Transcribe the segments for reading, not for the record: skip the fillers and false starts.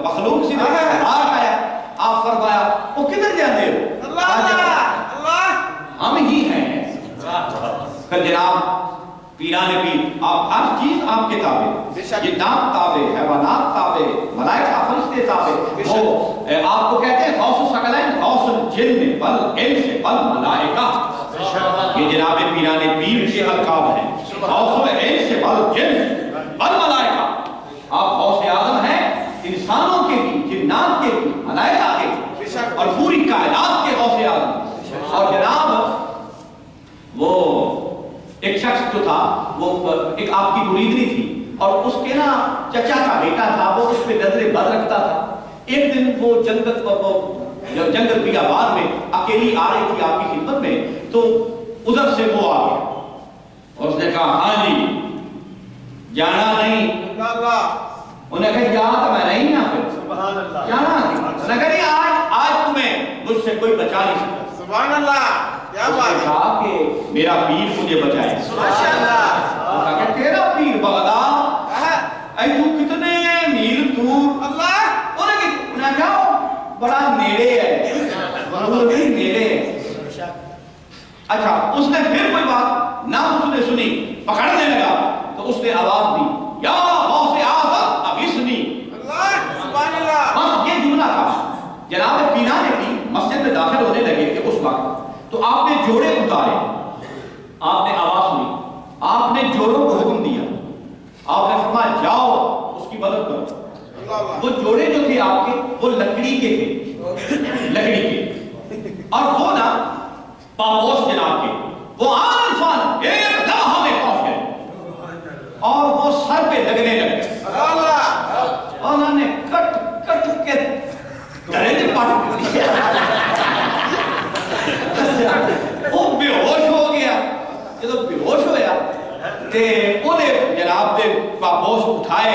مخلوق سی آگ آیا. آپ فرمایا وہ کدھر جاتے ہو؟ ہم ہی ہیں. پھر جناب پیران پیر آپ ہر چیز آپ کے تابع، یہ نام تابع، حیوانات تابع، ملائکہ فرشتے تابع. وہ آپ کو کہتے ہیں غوث الثقلین، غوث الجن والانس والملائکہ. یہ جناب پیران پیر کے القاب ہیں. غوث الانس والجن والملائکہ. آپ غوث اعظم ہیں انسانوں کے بھی، جنات کے بھی، ملائکہ کے بھی، اور پوری کائنات کے غوث اعظم. اور جناب وہ ایک شخص جو تھا وہ ایک آپ کی مریدنی تھی اور اس کے نا چچا کا بیٹا تھا، وہ اس پہ نظر بد رکھتا تھا. ایک دن وہ جنگل بیابان میں اکیلی آ رہی تھی آپ کی خدمت میں، تو ادھر سے وہ آ گیا اور اس نے کہا ہاں جی جانا نہیں. انہیں کہا یہاں تو میں نہیں نا پھر جانا نہیں. انہیں کہا نہیں آج تمہیں مجھ سے کوئی بچا نہیں سکتا. سبحان اللہ. اس نے کہا کہ میرا پیر مجھے بچائے. کہا کہ تیرا پیر بغداد اے تو کتنے میل دور. انہیں کہا بڑا نیڑے ہے، نیڑے ہے. اچھا اس نے پھر کوئی بات نہ اس نے سنی، پکڑنے لگا تو اس نے آواز دی یا غوث اعظم اغثنی. بس یہ جملہ تھا. جناب پیران پیر مسجد میں داخل ہونے لگے کہ اس وقت تو آپ نے جوڑے اتارے، آپ نے آواز سنی، آپ نے جوڑوں کو حکم دیا، آپ نے فرمایا جاؤ اس کی مدد کرو. وہ جوڑے جو تھے آپ کے وہ لکڑی کے تھے، لکڑی کے، اور وہ نا پاپوش جناب کے، وہ آن فان ایک لمحہ میں پہنچ گئے اور وہ سر پہ لگنے لگ گئے. انہوں نے کٹ کٹ کے درجے پاٹ دیا. وہ بے ہوش ہو گیا. جب بے ہوش ہویا تے انہیں جناب دے پاپوش اٹھائے،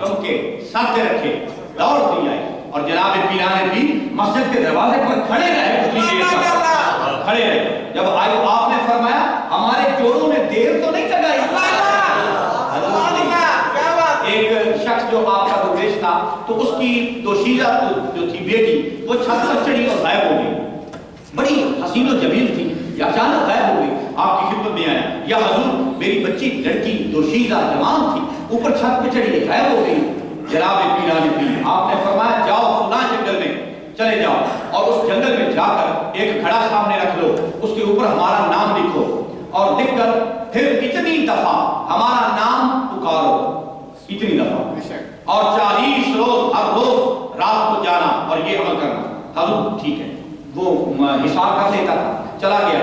ان کے سر پہ رکھے، دوڑ دی آئی اور جناب پیران پیر مسجد کے دروازے پر کھڑے رہے. اتنی دیر تک کھڑے رہے. جب آئے آپ نے فرمایا ہمارے جوڑوں نے دیر تو نہیں لگائی. ایک شخص جو آپ کا درویش تھا تو اس کی دوشیزہ جو تھی بیٹی وہ چھت پر چڑھی اور غائب ہو گئی. بڑی حسین و جمیل تھی، یا اچانک غائب ہو گئی. آپ کی خدمت میں آیا یا حضور میری بچی لڑکی دوشیزہ جوان تھی، اوپر چھت پہ چڑھی غائب ہو گئی. جناب پیران پیر آپ نے فرمایا جاؤ فلاں جنگل میں چلے جاؤ اور اس جنگل میں جا کر ایک گھڑا سامنے رکھ لو، اس کے اوپر ہمارا نام لکھو اور لکھ کر پھر اتنی دفعہ ہمارا نام پکارو، اتنی دفعہ، اور 40 روز ہر روز رات کو جانا اور یہ عمل کرنا. حضور ٹھیک ہے. وہ حساب کر لیتا تھا، چلا گیا.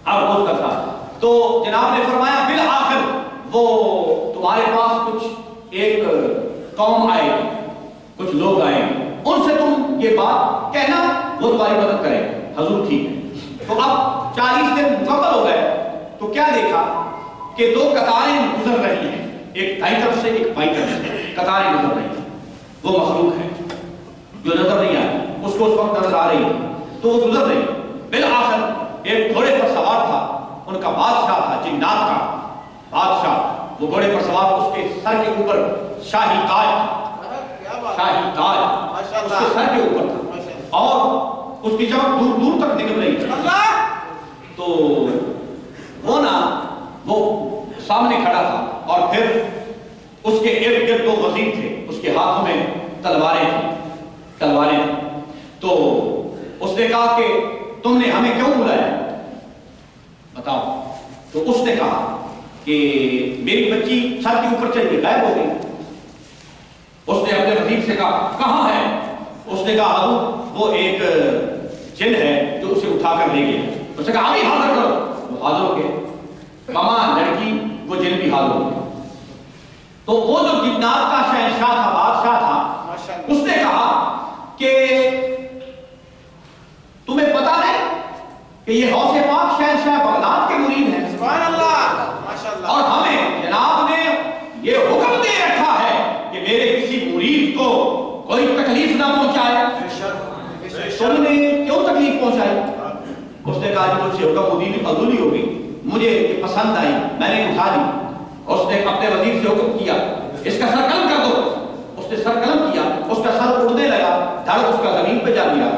اب روز کا تھا تو جناب نے فرمایا بالآخر وہ تمہارے پاس کچھ ایک قوم آئے گی، کچھ لوگ آئے گے، ان سے تم یہ بات کہنا، وہ تمہاری مدد کرے. حضور ٹھیک ہے. تو اب 40 دن مکمل ہو گئے تو کیا دیکھا کہ 2 قطاریں گزر رہی ہیں، ایک دائیں طرف سے ایک بائیں طرف سے قطاریں گزر رہی ہیں. وہ مخلوق ہے جو نظر نہیں آئی، اس کو اس وقت نظر آ رہی ہے تو وہ گزر رہی. بالآخر ایک گھوڑے پر سوار تھا، ان کا بادشاہ تھا، جنات کا بادشاہ. وہ گھوڑے پر سوار، اس کے سر کے اوپر شاہی تاج تھا، شاہی تاج اس کے سر کے اوپر تھا اور اس کی چمک دور دور تک نکل رہی تھی. تو وہ نا وہ سامنے کھڑا تھا اور پھر اس کے ارد گرد 2 وزیر تھے، اس کے ہاتھوں میں تلواریں تھیں. تو اس نے کہا کہ تم نے ہمیں کیوں بلایا بتاؤ. تو اس نے کہا کہ میری بچی چھت کے اوپر چڑھ کے غائب ہو گئی. اس نے اپنے وزیر سے کہا کہاں ہے؟ اس نے کہا حضور وہ ایک جن ہے جو اسے اٹھا کر لے گیا. اس نے کہا ابھی حاضر کرو. وہ حاضر ہو گئے. ماما لڑکی وہ جن بھی حاضر ہو گئے. تو وہ جو جنات کا شہنشاہ تھا، بادشاہ تھا، اس نے کہا کہ تمہیں پتا نہیں کہ یہ غوث پاک شہنشاہ بغداد کے مرید ہیں. سبحان اللہ، ماشاءاللہ. اور ہمیں جناب نے یہ حکم دے رکھا ہے کہ میرے کسی مرید کو کوئی تکلیف نہ پہنچائے. تم نے کیوں تکلیف پہنچائی؟ اس نے کہا کہ مجھ سے حکم مدین عذولی ہو گئی، مجھے یہ پسند آئی، میں نے اٹھا لی. اس نے اپنے وزیر سے حکم کیا اس کا سر قلم کر دو. اس نے سر قلم کیا، اس کا سر دھڑ اس کا زمین پہ جا گرا،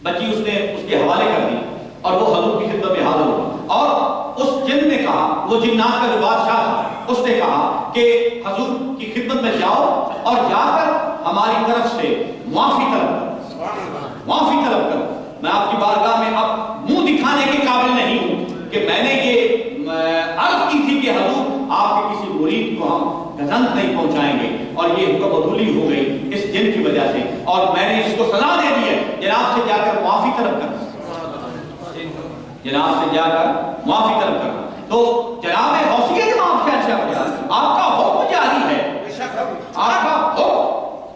بچی اس نے اس کے حوالے کر دی اور وہ حضور کی خدمت میں حاضر ہوا، اور اس جن نے کہا، وہ جنات کا جو بادشاہ تھا اس نے کہا کہ حضور کی خدمت میں جاؤ اور جا کر ہماری طرف سے معافی طلب کرو، معافی طلب کرو۔ میں آپ کی بارگاہ میں اب منہ دکھانے کے قابل نہیں ہوں کہ میں نے یہ عرض کی تھی کہ حضور آپ کے کسی مرید کو ہم گزند نہیں پہنچائیں گے، اور یہ حکم عدولی ہو گئی اس جن کی وجہ سے، اور میں نے اس کو سزا دے دی ہے، جناب سے جا کر معافی طلب کرنا، جناب سے جا کر معافی طلب کرنا۔ تو جناب غوثیہ جناب کیا اچھا بجا، آپ کا حکم جاری ہے، آپ کا حکم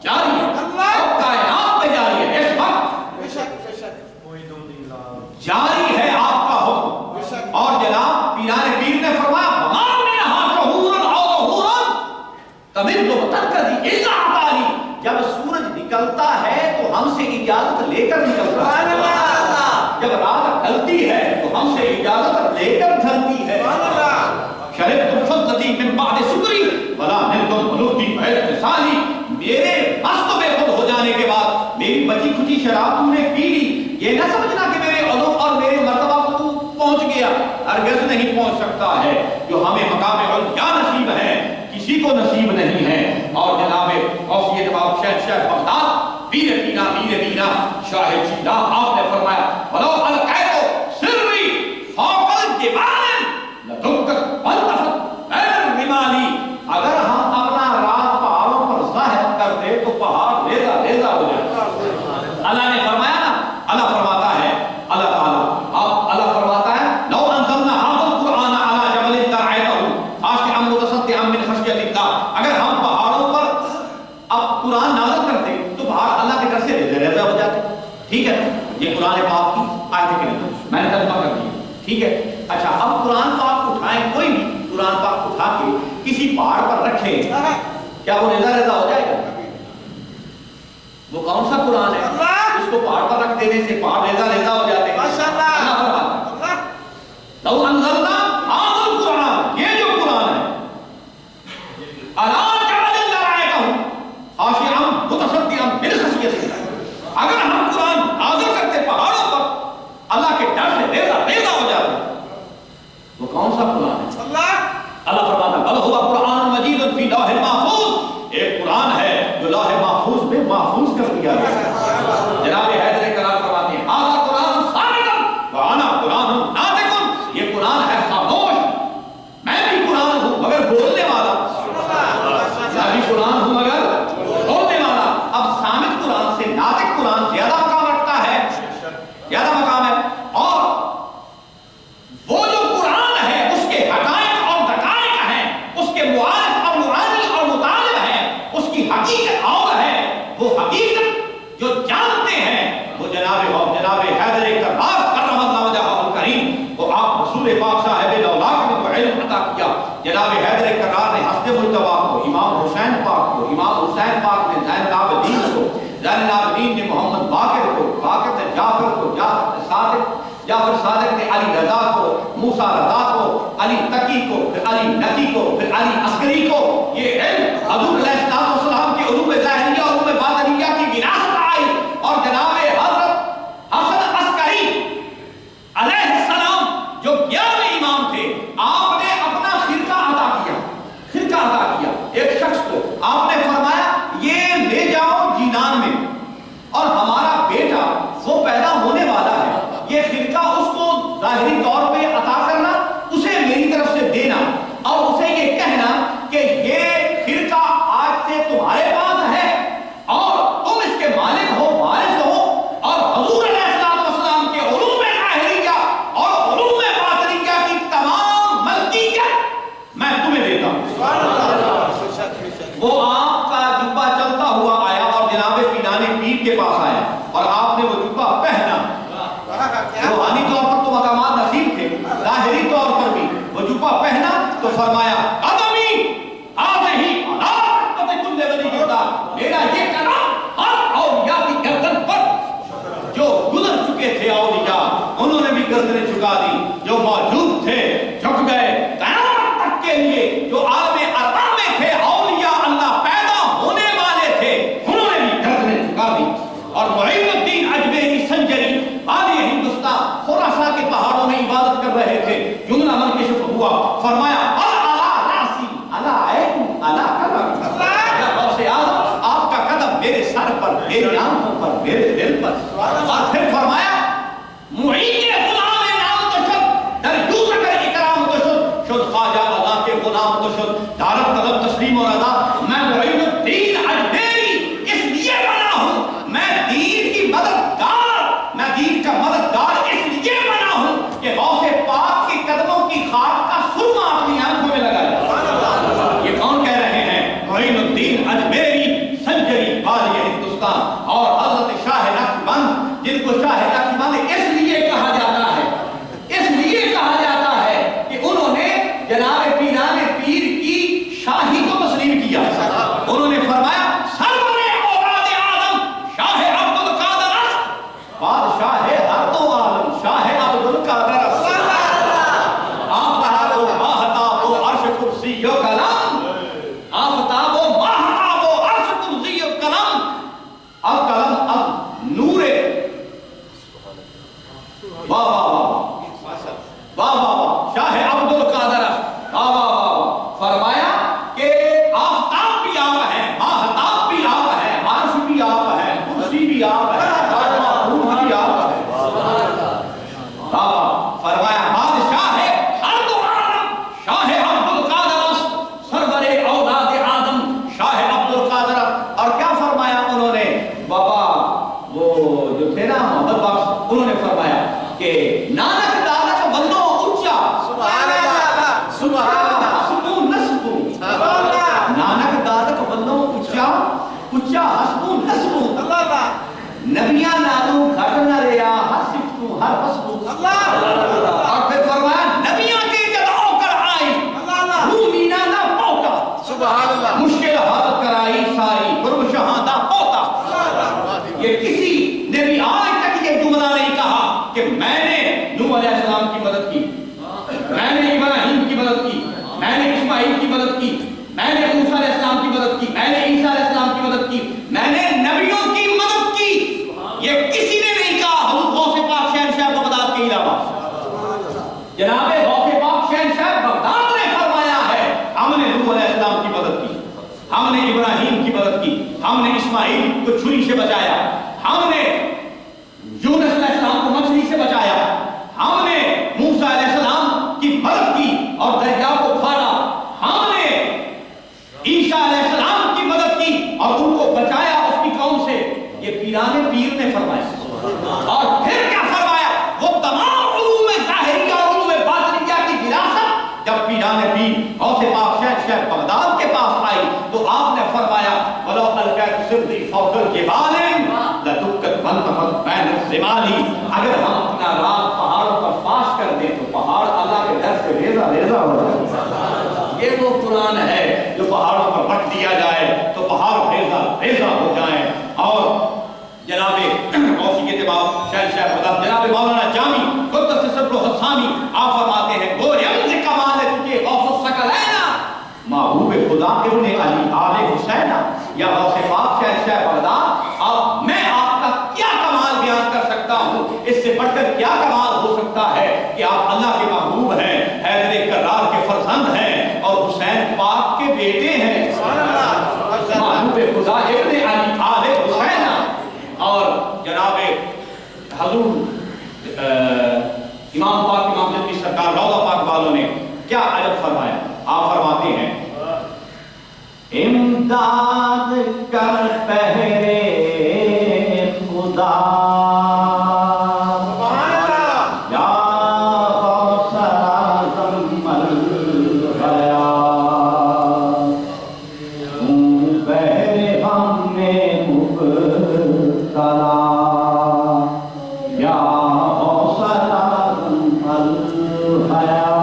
جاری ہے، اور کائنات میں جاری ہے، اس وقت جاری ہے آپ کا حکم۔ اور جناب پیران پیر نے فرمایا ہمارے جب سورج نکلتا ہے تو ہم سے اجازت لے کر نکلتا ہے، جب رات ڈھلتی ہے تو ہم سے اجازت لے کر ڈھلتی ہے۔ شربت الفضلتی من بعد سکری ولا نلتم ملوکی بحیث مثالی، میرے مست بے خود ہو جانے کے بعد میری بچی کچی شراب تم نے پی لی، یہ نہ سمجھنا کہ میرے علوم اور میرے مرتبہ کو پہنچ گیا، ہرگز نہیں پہنچ سکتا ہے۔ جو ہمیں مقام علیا نصیب ہے کسی کو نصیب نہیں ہے۔ اور جناب غوثیہ جواب شہنشاہ بغداد پیر پینا پیر پینا شاہ چیلا آپ نے فرمایا ولو القیت سری فوق الجبال لدکت والتفت بین الرمالی، اگر ہم اپنا راز پہاڑوں پر ظاہر کر دے تو پہاڑ ریزہ ریزہ ہو جائے۔ اللہ نے فرمایا نا، اللہ فرماتا ہے، اللہ تعالیٰ اللہ فرماتا ہے لو انزلنا هذا القرآن على جبل لرأيته خاشعا متصدعا من خشية الله، اگر ہم پہاڑوں پر اب قرآن نازل کرتے تو پہاڑ اللہ کے ڈر سے ریزہ ریزہ ہو جاتے۔ ٹھیک ہے، یہ قرآن پاک کی آیت کریمہ میں نے ترجمہ کر دیا، ٹھیک ہے۔ اچھا اب قرآن پاک اٹھائیں، کوئی بھی قرآن پاک اٹھا کے کسی پہاڑ پر رکھے، کیا وہ ریزہ ریزہ ہو جائے گا؟ وہ کون سا قرآن ہے اس کو پہاڑ پر رکھ دینے سے پہاڑ ریزہ ریزہ ہو جاتے ہیں؟ اللہ فرماتا ہے لو انزلنا هذا القرآن، یہ جو قرآن ہے على جبل لرأيته خاشعا متصدعا من خشية الله، اگر ہم قرآن نازل کرتے پہاڑوں پر اللہ کے ڈر سے ریزہ ریزہ ہو جاتے، وہ کون سا قرآن ہے؟ اللہ فرماتا ہے بل هو قرآن مجید فی لوح محفوظ، ایک قرآن ہے جو لوح محفوظ میں محفوظ کر دیا گیا۔ جناب حیدر کرام فرماتے ہیں هذا قرآن صامت وانا قرآن ناطق، یہ قرآن ہے خاموش، میں بھی قرآن ہوں مگر بولنے والا، میں بھی قرآن ہوں مگر بولنے والا۔ اب صامت قرآن سے ناطق قرآن زیادہ مقام رکھتا ہے، زیادہ مقام ہے، اور وہ جو قرآن ہے اس کے حقائق اور دقائق ہیں، اس کے معارف اور معادل اور مطالب ہیں، اس کی حقیقت اور ہے، وہ حقیقت جو جانتے ہیں وہ جناب حیدر کرار کرم اللہ وجہہ الکریم، وہ آپ رسول پاک صاحب لولاک نے کو علم عطا کیا۔ جناب حیدر کرار نے حسن مجتبی کو، امام حسین پاک کو، امام حسین پاک نے زین العابدین کو، زین العابدین نے محمد باقر کو، باقر نے جعفر کو، جعفر نے صادق، جعفر صادق نے علی رضا کو، موسیٰ رضا کو، علی تقی کو، پھر علی نقی کو، پھر علی عسکری کو۔ یہ علم حضور علیہ السلام کے علوم ظاہریہ اور علوم باطنیہ کی وراثت آئی، اور جناب حضرت حسن عسکری علیہ السلام جو 11ویں امام تھے، آپ نے اپنا خرقہ عطا کیا، خرقہ عطا کیا ایک شخص کو، آپ نے فرمایا یہ لے جاؤ جینان میں، اور ہمارا بیٹا وہ پیدا ہونے والا ہے، یہ خرقہ اس کو ظاہری طور پہ عطا کرنا، اسے میری طرف سے دینا، اور اسے یہ کہنا کہ یہ خرقہ آج سے تمہارے پاس ہے اور تم اس کے مالک ہو، وارث ہو، اور حضور علیہ السلام کے علوم ظاہریہ اور علوم باطنیہ کی تمام ملکیت میں تمہیں دیتا ہوں۔ وہ آپ کا جبہ چلتا ہوا آیا اور جناب پیران پیر کے پاس آیا، اور آپ نے وہ جبہ پہنا، روحانی طور پر تو مقامات نصیب تھے، ظاہری طور پر بھی وہ جبہ پہنا تو فرمایا قدمی آدھہی علاق پتہ کل ولی جوڑا، میرا یہ کلام ہر اولیاء کی گردن پر، جو گزر چکے تھے اولیاء انہوں نے بھی گردنیں جھکا دی، جو موجود تھے جھک گئے، قیامت تک کے لیے جو عالم ارواح میں تھے اولیاء اللہ پیدا ہونے والے تھے انہوں نے بھی گردنیں جھکا دی۔ میری آنکھوں پر میرے دل پر اور پھر فرمایا معین غلام نام تو شد در یوز کر اکرام تو شد خواجہ اللہ کے غلام تو شد دارت طلب تسلیم اور ادا میں معین الدین اجمیری اس لیے بنا ہوں میں دین کی مددگار میں دین کا مددگار اس لیے بنا ہوں کہ غوث پاک کے قدموں کی خاک کا سرما اپنی آنکھوں میں لگایا. یہ کون کہہ رہے ہیں؟ معین الدین اجمیری سنجری والی ہندوستان اور حضرت شاہ نقشبند جن کو شاہ نقشبند اس لیے کہا جاتا ہے اس لیے کہا جاتا ہے کہ انہوں نے جناب پیران پیر کی شاہی کو تسلیم کیا. انہوں نے فرمایا سرور اولاد آدم شاہ عبد القادر است بادشاہ ہر دو عالم شاہ عبد القادر است آفتاب و ماہتاب و عرش کرسی و کلام آفتاب و ماہتاب و عرش کرسی و کلام اب کلم اب نور واہ واہ واہ واہ واہ شاہ عبد القادر واہ واہ واہ فرمایا کہ آفتاب بھی آپ ہے ماہتاب بھی آپ ہے عرش بھی آپ ہے کرسی بھی آپ ہے روح بھی آپ ہے فرمایا بادشاہ ہے ہر دو عالم شاہ عبد القادر سرور اولاد آدم شاہ عبد القادر. اور کیا فرمایا انہوں نے بابا وہ جو تھے نا محمد بخش انہوں نے فرمایا کہ نانک دانک بندو اچا سبحان اللہ سبحان اللہ حسبو نسبو نانک دانک بندو اچا اچا حسبو نسبو نبیاں نالو گھٹ نہ ریا ہر صفتو ہر حسبو. اور پھر فرمایا نبیاں کے جد اوکر آئی رومینا نہ پوتا سبحان اللہ مشکل حالت کرائی ساری قرب شہادہ پوتا. یہ کسی نے بھی آج تک یہ جملہ نہیں کہا کہ میں نے نوح علیہ السلام کی مدد کی میں نے ابراہیم کی مدد کی میں نے اسماعیل کی مدد کی میں نے موسیٰ علیہ السلام کی مدد کی میں نے عیسیٰ علیہ السلام کی مدد کی میں نے نبیوں کی مدد کی. یہ کسی نے نہیں کہا حضرت غوث پاک شہنشاہ بغداد کے علاوہ. جناب غوث پاک شہنشاہ بغداد نے فرمایا ہے ہم نے نوح علیہ السلام کی مدد کی ہم نے ابراہیم کی مدد کی ہم نے اسماعیل کو چھری سے بچایا ہم نے یونس علیہ السلام کو مچھلی سے بچایا ہم نے موسیٰ علیہ السلام کی مدد کی اور دریا کو کھانا ہم نے عیسیٰ علیہ السلام کی مدد کی اور ان کو بچایا اس کی قوم سے. یہ پیران پیر نے فرمایا. اور پھر کیا فرمایا وہ تمام علوم ظاہریہ اور علوم باطنیہ کی وراثت جب پیران پیر غوث پاک شہنشاہ بغداد کے پاس آئی تو آپ نے فرمایا وَلَوْ أَلْقَيْتُ سِرِّي فَوْقَ الْجِبَالِ لَدُكَّتْ فَانْتَفَضْ بَيْنَ الزِّمَالِ. اگر ہم اپنا راز پہاڑوں پر فاش کر دیں تو پہاڑ اللہ کے ڈر سے ریزہ ریزہ ہو جائے. یہ وہ قرآن ہے جو پہاڑوں پر بٹ دیا جائے تو پہاڑ ریزہ ریزہ ہو جائیں. اور جناب غوثی کے تباب شہنشاہ بغداد جناب مولانا جامی قدس سر الحسامی آپ فرماتے ہیں گو رمز کمال تجھے غوث الثقلین محبوب خدا ابن علی آل حسین یا غوث پاک شہنشاہ بغداد اب میں آپ کا کیا کمال بیان کر سکتا ہوں. اس سے بڑھ کر کیا کمال ہو سکتا ہے کہ آپ اللہ کے محبوب ہیں حیدر کرار کے فرزند ہیں اور حسین پاک کے بیٹے ہیں. محبوب خدا ابن علی آل حسین اور جناب حضور امام پاک امام جدی سرکار روضہ پاک والوں نے کیا عجب فرمایا. آپ فرماتے ہیں امداد کر پہرے خدا یا غوث اعظم الحیا تم پہرے ہم میں مبتلا یا غوث اعظم الحیا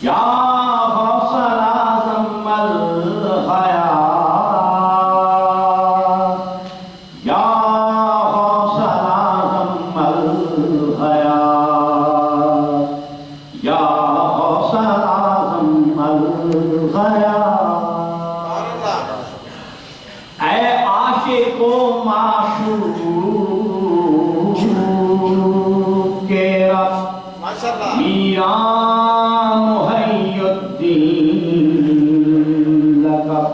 یا غوث اعظم الحیا یا غوث اعظم الحیا یا غوث اعظم الحیا. اے عاشق و معشوق کے رب میرا محی الدین لقب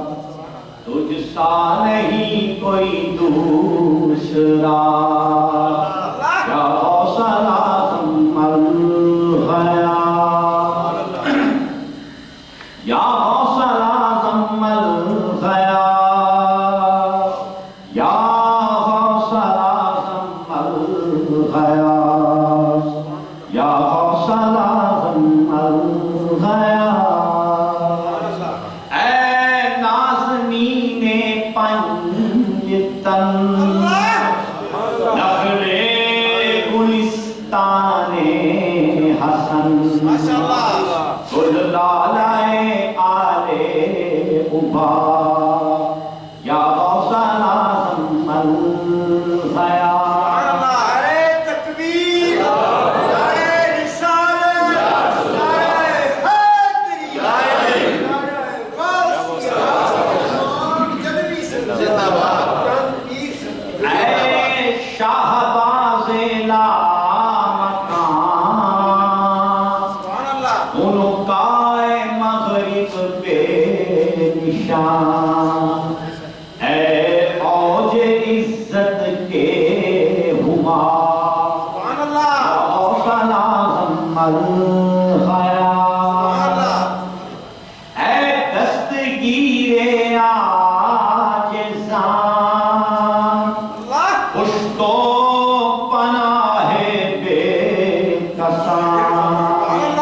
تجھ سا نہیں کوئی دوسرا یا غوث اعظم الغیا یا غوث اعظم الغیا یا غوث اعظم الغیا یا غوث اعظم الغیا اے نازنین پنجتن نخل گلستان حسن گل لالائے آل عبا یا غوث اعظم الغیا اے اوج عزت کے ہما غوث اعظم الغیا اے دستگیر عاجزان پشت و پناہ بے کسان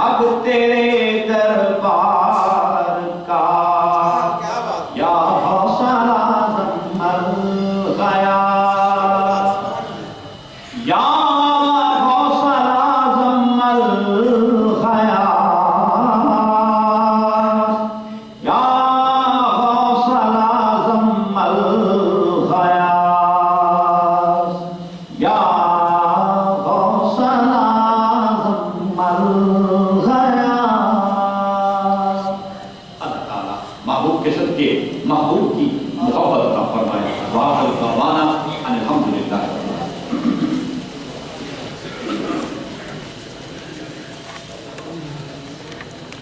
اب تیرے دربار کا یا غوث اعظم الغیا یا غوث اعظم الغیا یا غوث اعظم الغیا یا غوث اعظم الغیا محبوب کے صدقے محبوب کی محبت عطا فرمائے. وآخر دعوانا